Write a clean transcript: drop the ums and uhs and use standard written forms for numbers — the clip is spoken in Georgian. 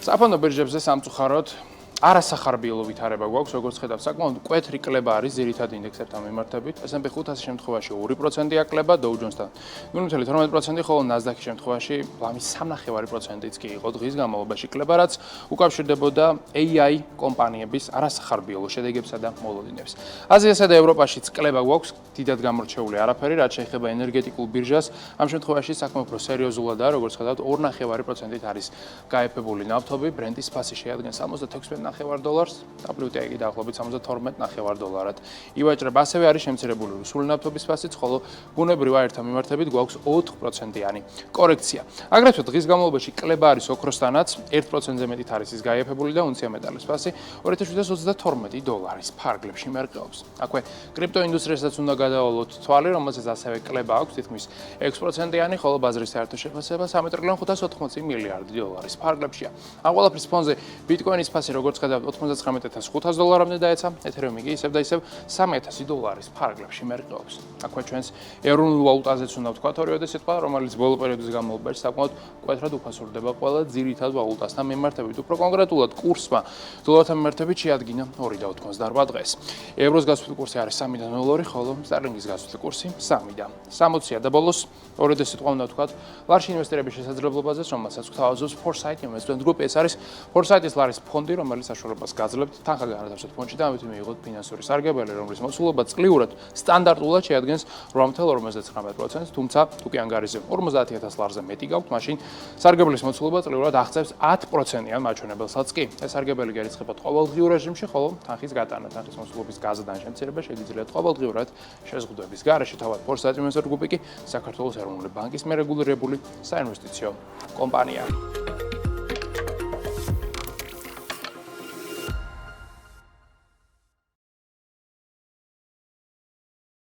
საფონდო ბირჟებზე სამწუხაროდ არასახარბიელო ვითარება გვაქვს, როგორც ხედავთ, საკმაოდ მკვეთრი კლება არის ძირითად ინდექსებთან მიმართებით. S&P 500 შემთხვევაში 2%-ია კლება, Dow Jones-თან 0.12%, ხოლო Nasdaq-ის შემთხვევაში ლამის 3.5%-იც კი იყო დღის განმავლობაში კლება, რაც უკავშირდებოდა AI კომპანიების არასახარბიელო შედეგებსა და მოლოდინებს. აზიასა და ევროპაშიც კლება გვაქვს, დიდად გამორჩეული არაფერი, რაც შეეხება ენერგეტიკულ ბირჟას. ამ შემთხვევაში საქმე უფრო სერიოზულადაა, როგორც ხედავთ, 2.5%-ით არის გაეფებული ნავთობი, Brent-ის ფასი შეადგენს 76.5 დოლარს, WTI-ი დაახლოებით 72.5 დოლარად. ივაჭრება ასევე არის შემცირებული რუსული ნავთობის ფასიც, ხოლო ბუნებრივ აირთან მიმართებით გვაქვს 4%-იანი კორექცია. აგრეთვე დღის განმავლობაში კლება არის ოქროსთანაც, 1%-ზე მეტით არის ის გაეფებული და უნცია მეტალის ფასი 2732 დოლარის ფარგლებში მერყეობს. აქვე კრიპტოინდუსტრიასაც უნდა გადავალოთ თვალი, რომელსაც ასევე კლება აქვს თითქმის 6%-იანი, ხოლო ბაზრის საერთო შეფასება 3.580 მილიარდი დოლარის ფარგლებშია. ამ ყველაფრის ფონზე ბიტკოინის ფასი როგორც ხედავთ 99500 დოლარამდე დაეცა, ეთერეუმი კი ისევ და ისევ 3000 დოლარის ფარგლებში მერყეობს. აქვე ჩვენს ეროვნულ ვალუტაზეც უნდა ვთქვათ ორივე სიტყვა, რომელიც ბოლო პერიოდის განმავლობაში საკმაოდ მკვეთრად უფასურდება ყველა ძირითად ვალუტასთან მიმართებით. უფრო კონკრეტულად კურსმა დოლართან მიმართებით შეადგინა 2.88 დღეს. ევროს გასვლელი კურსი არის 3.02, ხოლო სტარლინგის გასვლელი კურსი 3.60-ია და ბოლოს ორივე სიტყვა უნდა ვთქვათ ლარში ინვესტირების შესაძლებლობაზე, რომელსაც გვთავაზობს Foresight Investment Group. ეს არის Foresight-ის ლარის ფონდი, რომელიც საშუალებას გაძლევთ თანხა განათავსოთ ფონდში და ამით მიიღოთ ფინანსური სარგებელი, რომლის მოცულობა წყლიურად სტანდარტულად შეადგენს 8.59%, თუმცა თუ კი ანგარიზე 50000 ლარზე მეტი გაქვთ, მაშინ სარგებლის მოცულობა წყლიურად აღწევს 10%-იან მაჩვენებელსაც კი. ეს სარგებელი გერიცხებათ ყოველდღიურ რეჟიმში, ხოლო თანხის გატანა, თანხის მოცულობის გაზრდა ან შემცირება შეგიძლიათ ყოველდღიურად შეზღუდვების გარეშე. თავად Foresight Investment Group კი საქართველოს ეროვნული ბანკის მერეგულირებული საინვესტიციო კომპანია.